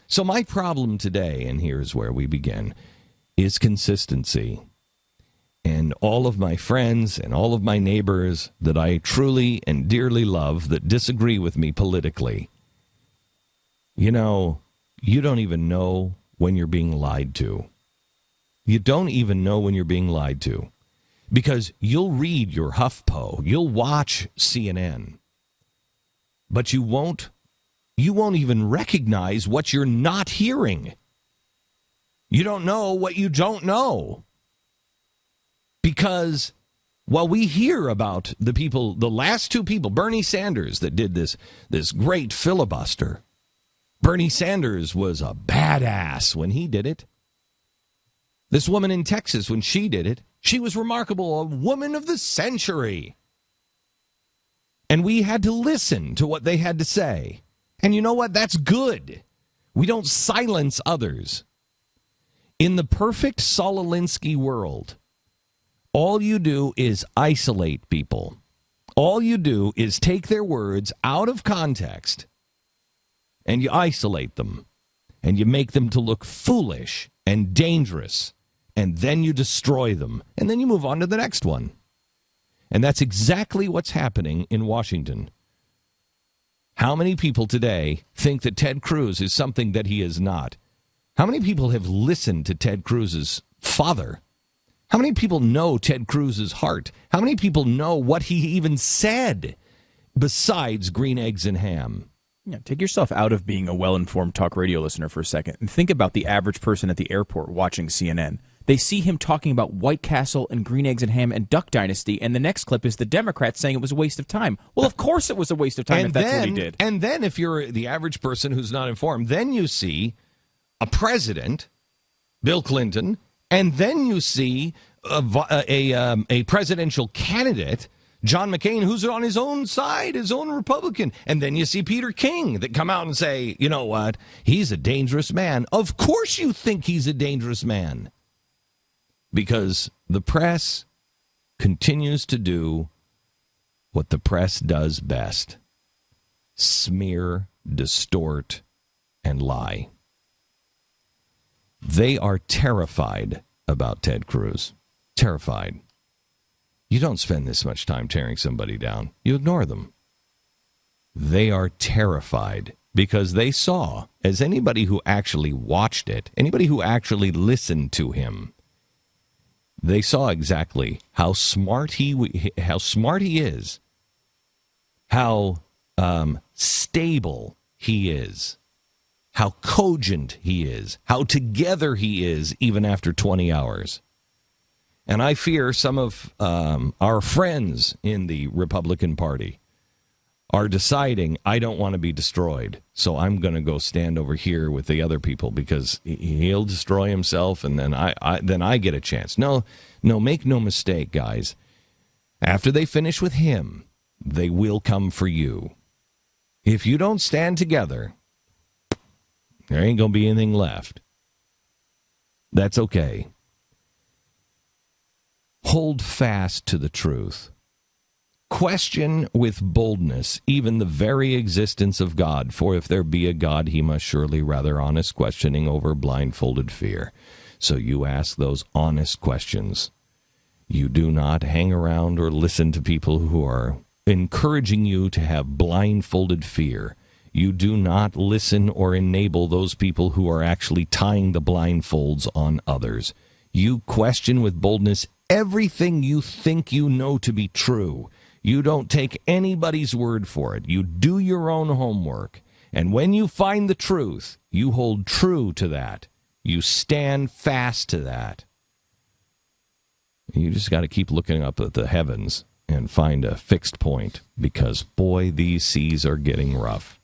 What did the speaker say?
So my problem today, and here's where we begin, is consistency. And all of my friends and all of my neighbors that I truly and dearly love that disagree with me politically, you know, you don't even know when you're being lied to. You don't even know when you're being lied to. Because you'll read your HuffPo, you'll watch CNN, but you won't even recognize what you're not hearing. You don't know what you don't know. Because while we hear about the people, the last two people, Bernie Sanders, that did this great filibuster. Bernie Sanders was a badass when he did it. This woman in Texas, when she did it, she was remarkable, a woman of the century. And we had to listen to what they had to say. And you know what? That's good. We don't silence others. In the perfect Saul Alinsky world, all you do is isolate people. All you do is take their words out of context and you isolate them and you make them to look foolish and dangerous, and then you destroy them, and then you move on to the next one. And that's exactly what's happening in Washington. How many people today think that Ted Cruz is something that he is not? How many people have listened to Ted Cruz's father? How many people know Ted Cruz's heart? How many people know what he even said besides green eggs and ham? Yeah, take yourself out of being a well-informed talk radio listener for a second and think about the average person at the airport watching CNN. They see him talking about White Castle and green eggs and ham and Duck Dynasty, and the next clip is the Democrats saying it was a waste of time. Well, of course it was a waste of time if that's what he did. And then if you're the average person who's not informed, then you see a president, Bill Clinton, and then you see a presidential candidate, John McCain, who's on his own side, his own Republican. And then you see Peter King that come out and say, you know what, he's a dangerous man. Of course you think he's a dangerous man. Because the press continues to do what the press does best. Smear, distort, and lie. They are terrified about Ted Cruz. Terrified. You don't spend this much time tearing somebody down. You ignore them. They are terrified because they saw, as anybody who actually watched it, anybody who actually listened to him, they saw exactly how smart he is, how stable he is, how cogent he is, how together he is even after 20 hours. And I fear some of our friends in the Republican Party are deciding, I don't want to be destroyed, so I'm going to go stand over here with the other people because he'll destroy himself, and then I get a chance. No, make no mistake, guys. After they finish with him, they will come for you. If you don't stand together, there ain't going to be anything left. That's okay. Hold fast to the truth. Question with boldness even the very existence of God, for if there be a God, he must surely rather honest questioning over blindfolded fear. So you ask those honest questions. You do not hang around or listen to people who are encouraging you to have blindfolded fear. You do not listen or enable those people who are actually tying the blindfolds on others. You question with boldness everything you think you know to be true. You don't take anybody's word for it. You do your own homework. And when you find the truth, you hold true to that. You stand fast to that. You just got to keep looking up at the heavens and find a fixed point because, boy, these seas are getting rough.